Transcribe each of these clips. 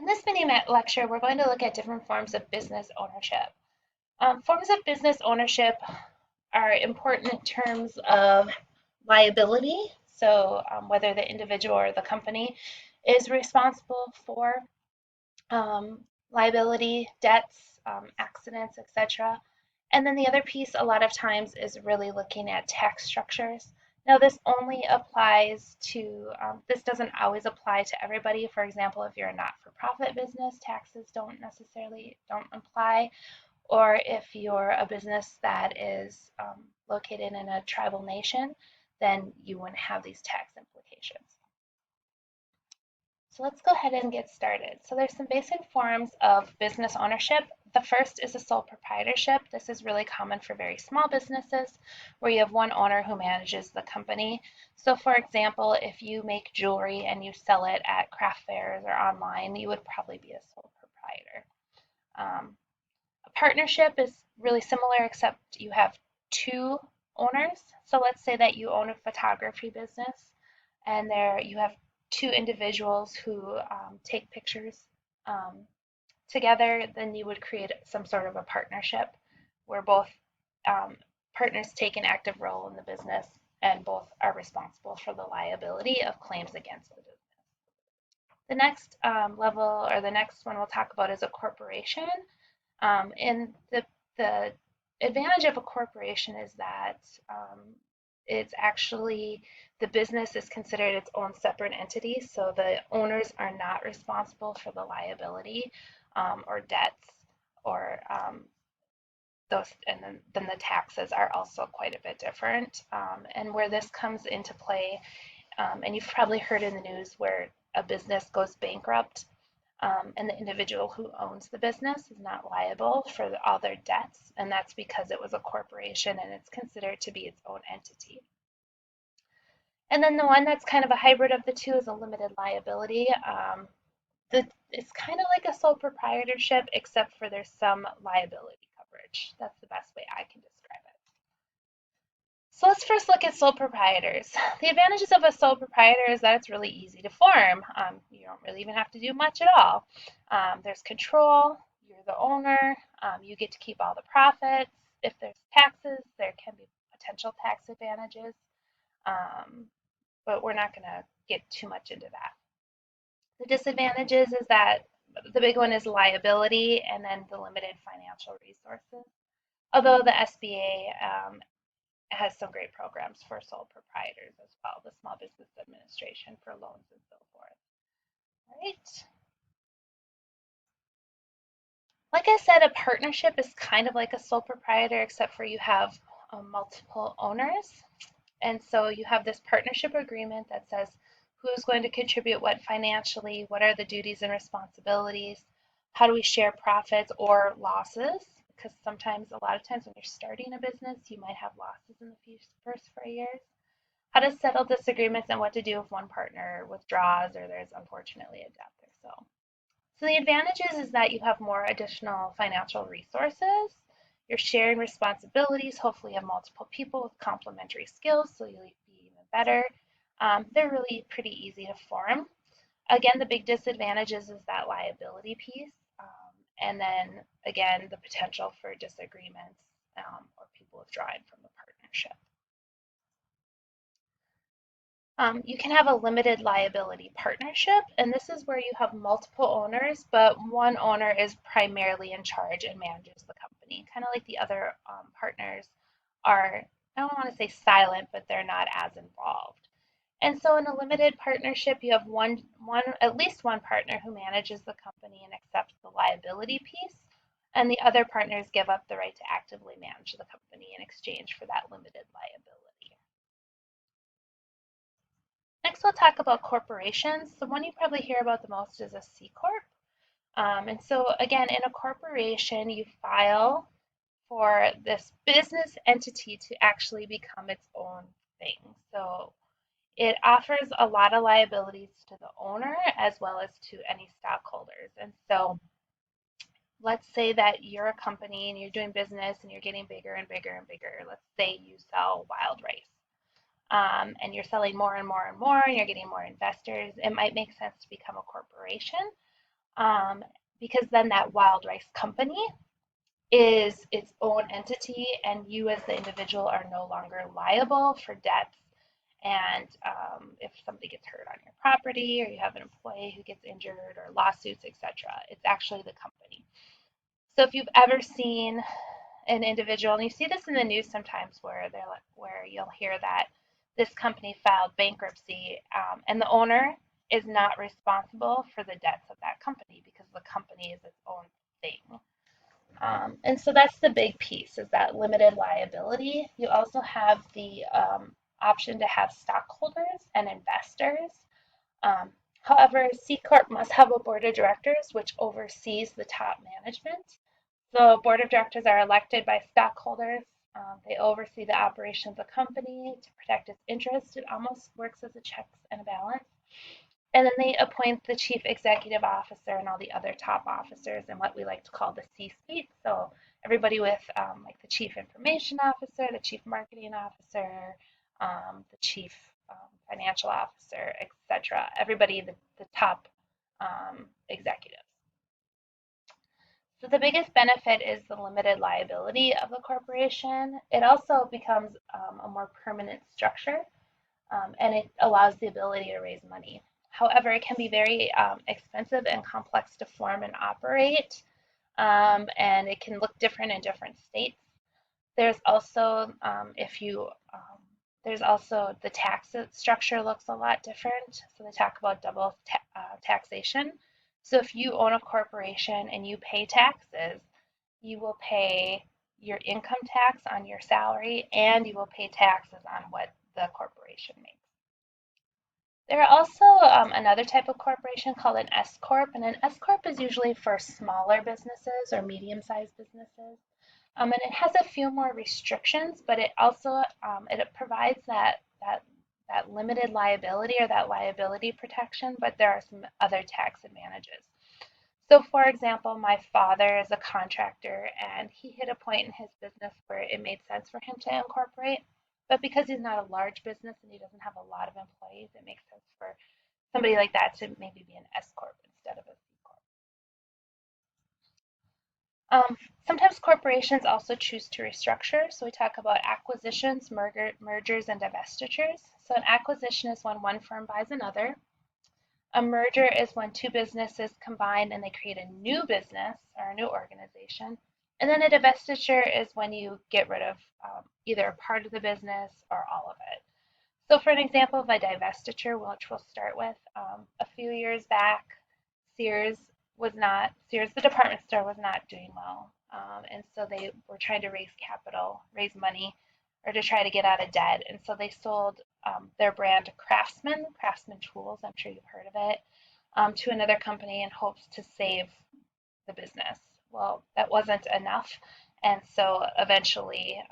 In this mini lecture, we're going to look at different forms of business ownership. Forms of business ownership are important in terms of liability, so whether the individual or the company is responsible for liability, debts, accidents, etc. And then the other piece, a lot of times, is really looking at tax structures. Now, this only applies to, this doesn't always apply to everybody. For example, if you're a not-for-profit business, taxes don't apply. Or if you're a business that is located in a tribal nation, then you wouldn't have these tax implications. So let's go ahead and get started. So there's some basic forms of business ownership. The first is a sole proprietorship. This is really common for very small businesses where you have one owner who manages the company. So for example, if you make jewelry and you sell it at craft fairs or online, you would probably be a sole proprietor. A partnership is really similar except you have two owners. So let's say that you own a photography business and there you have two individuals who take pictures together, then you would create some sort of a partnership where both partners take an active role in the business and both are responsible for the liability of claims against the business. The next level or the next one we'll talk about is a corporation. And the advantage of a corporation is that it's actually the business is considered its own separate entity, so the owners are not responsible for the liability or debts or those, and then the taxes are also quite a bit different. And where this comes into play, and you've probably heard in the news where a business goes bankrupt and the individual who owns the business is not liable for all their debts, and that's because it was a corporation and it's considered to be its own entity. And then the one that's kind of a hybrid of the two is a limited liability. It's kind of like a sole proprietorship, except for there's some liability coverage. That's the best way I can describe it. So let's first look at sole proprietors. The advantages of a sole proprietor is that it's really easy to form. You don't really even have to do much at all. There's control, you're the owner, you get to keep all the profits. If there's taxes, there can be potential tax advantages, but we're not going to get too much into that. The disadvantages is that the big one is liability and then the limited financial resources. Although the SBA has some great programs for sole proprietors as well, the Small Business Administration for loans and so forth. All right. Like I said, a partnership is kind of like a sole proprietor, except for you have multiple owners. And so you have this partnership agreement that says who's going to contribute what financially, what are the duties and responsibilities, how do we share profits or losses, because sometimes, a lot of times when you're starting a business, you might have losses in the first 4 years. How to settle disagreements and what to do if one partner withdraws or there's unfortunately a death or so. So the advantages is that you have more additional financial resources. You're sharing responsibilities. Hopefully you have multiple people with complementary skills, so you'll be even better. They're really pretty easy to form. Again, the big disadvantages is that liability piece. And then again, the potential for disagreements or people withdrawing from the partnership. You can have a limited liability partnership, and this is where you have multiple owners, but one owner is primarily in charge and manages the company, kind of like the other partners are, I don't want to say silent, but they're not as involved. And so in a limited partnership, you have at least one partner who manages the company and accepts the liability piece, and the other partners give up the right to actively manage the company in exchange for that limited liability. Next, we'll talk about corporations. The one you probably hear about the most is a C Corp. And so again, in a corporation, you file for this business entity to actually become its own thing. So it offers a lot of liabilities to the owner as well as to any stockholders. And so let's say that you're a company and you're doing business and you're getting bigger and bigger and bigger. Let's say you sell wild rice. And you're selling more and more and more, and you're getting more investors, it might make sense to become a corporation. um, because then that wild rice company is its own entity, and you as the individual are no longer liable for debts. And if somebody gets hurt on your property, or you have an employee who gets injured, or lawsuits, etc., it's actually the company. So if you've ever seen an individual, and you see this in the news sometimes, where you'll hear that this company filed bankruptcy, and the owner is not responsible for the debts of that company because the company is its own thing. And so that's the big piece, is that limited liability. You also have the option to have stockholders and investors. Um, However, C Corp must have a board of directors which oversees the top management. So board of directors are elected by stockholders. They oversee the operation of the company to protect its interests. It almost works as a checks and a balance. And then they appoint the chief executive officer and all the other top officers in what we like to call the C-suite. So everybody with like the chief information officer, the chief marketing officer, the chief financial officer, etc. Everybody, the top executives. So the biggest benefit is the limited liability of the corporation. It also becomes a more permanent structure, and it allows the ability to raise money. However, it can be very expensive and complex to form and operate, and it can look different in different states. There's also, if you, there's also the tax structure looks a lot different. So they talk about double taxation. So if you own a corporation and you pay taxes, you will pay your income tax on your salary, and you will pay taxes on what the corporation makes. There are also another type of corporation called an S Corp, and an S Corp is usually for smaller businesses or medium-sized businesses. And it has a few more restrictions, but it also it provides that limited liability, or that liability protection, but there are some other tax advantages. So, for example, my father is a contractor, and he hit a point in his business where it made sense for him to incorporate. But because he's not a large business and he doesn't have a lot of employees, it makes sense for somebody like that to maybe be an S Corp instead of a C Corp. Sometimes corporations also choose to restructure. So we talk about acquisitions, mergers, and divestitures. So an acquisition is when one firm buys another. A merger is when two businesses combine and they create a new business or a new organization. And then a divestiture is when you get rid of either a part of the business or all of it. So, for an example of a divestiture, which we'll start with, a few years back, Sears Sears, the department store, was not doing well. And so they were trying to raise capital, raise money, or to try to get out of debt. And so they sold their brand Craftsman Tools, I'm sure you've heard of it, to another company in hopes to save the business. Well, that wasn't enough. And so eventually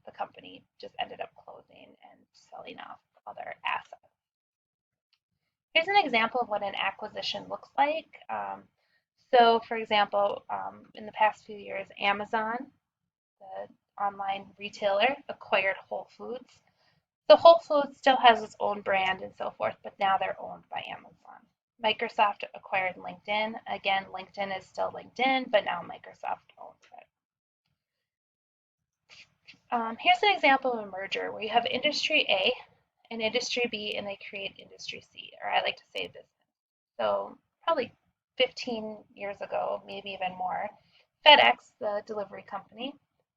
the company just ended up closing and selling off other assets. Here's an example of what an acquisition looks like. So, for example, in the past few years, Amazon, the online retailer, acquired Whole Foods. So Whole Foods still has its own brand and so forth, but now they're owned by Amazon. Microsoft acquired LinkedIn. Again, LinkedIn is still LinkedIn, but now Microsoft owns it. Here's an example of a merger where you have industry A and industry B, and they create industry C, or I like to say business. So probably 15 years ago, maybe even more, FedEx, the delivery company,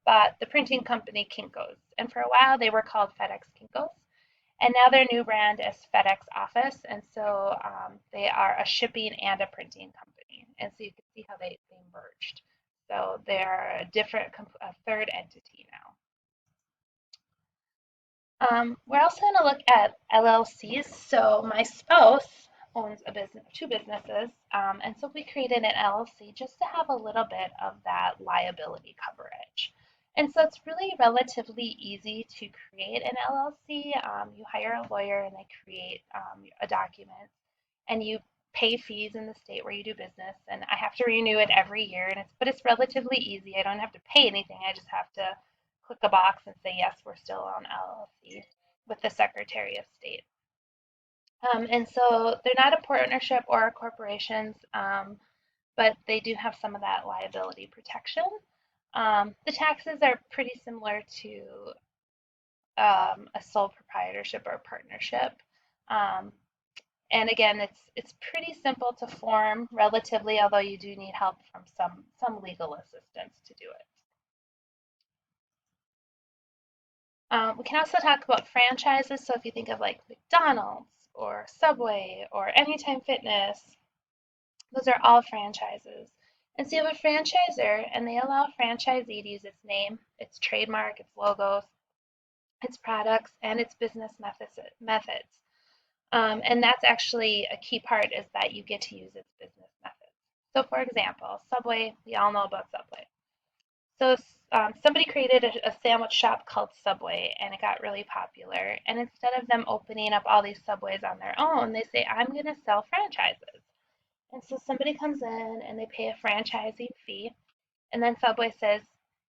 bought the printing company Kinko's. And for a while, they were called FedEx Kinko's. And now their new brand is FedEx Office. And so they are a shipping and a printing company. And so you can see how they merged. So they're a third entity now. We're also going to look at LLCs. So my spouse owns two businesses, and so we created an LLC just to have a little bit of that liability coverage. And so it's really relatively easy to create an LLC. You hire a lawyer and they create a document, and you pay fees in the state where you do business. And I have to renew it every year, but it's relatively easy. I don't have to pay anything. I just have to click a box and say, yes, we're still on LLC with the Secretary of State. And so they're not a partnership or a corporation. but they do have some of that liability protection. The taxes are pretty similar to a sole proprietorship or partnership. Um, and again, it's pretty simple to form relatively, although you do need help from some legal assistance to do it. We can also talk about franchises. So if you think of like McDonald's or Subway or Anytime Fitness, those are all franchises. And so you have a franchisor, and they allow a franchisee to use its name, its trademark, its logos, its products, and its business methods. And that's actually a key part is that you get to use its business methods. So for example, Subway, we all know about Subway. So somebody created a sandwich shop called Subway, and it got really popular. And instead of them opening up all these Subways on their own, they say, I'm going to sell franchises. And so somebody comes in and they pay a franchising fee, and then Subway says,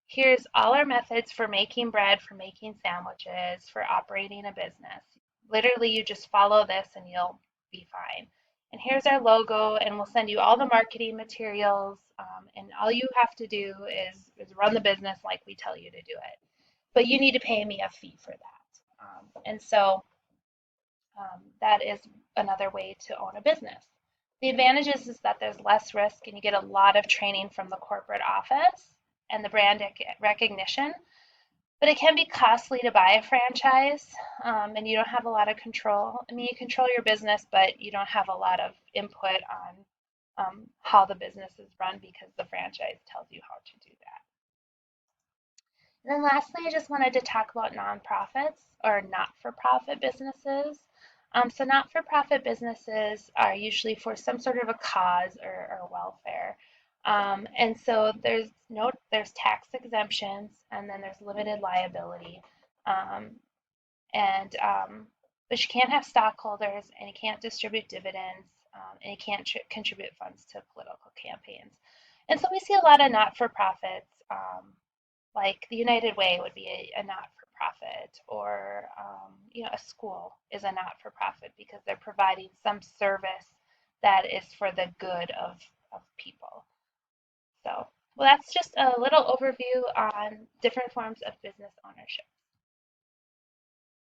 here's all our methods for making bread, for making sandwiches, for operating a business. Literally, you just follow this and you'll be fine. And here's our logo, and we'll send you all the marketing materials. And all you have to do is run the business like we tell you to do it. But you need to pay me a fee for that. And so that is another way to own a business. The advantages is that there's less risk and you get a lot of training from the corporate office and the brand recognition, but it can be costly to buy a franchise, and you don't have a lot of control. I mean, you control your business, but you don't have a lot of input on how the business is run because the franchise tells you how to do that. And then lastly, I just wanted to talk about nonprofits or not-for-profit businesses. So not-for-profit businesses are usually for some sort of a cause or welfare. And so there's tax exemptions, and then there's limited liability. Um, and but you can't have stockholders, and you can't distribute dividends, and you can't contribute funds to political campaigns. And so we see a lot of not-for-profits. Like the United Way would be a not-for-profit, or a school is a not-for-profit because they're providing some service that is for the good of people. So, well, that's just a little overview on different forms of business ownership.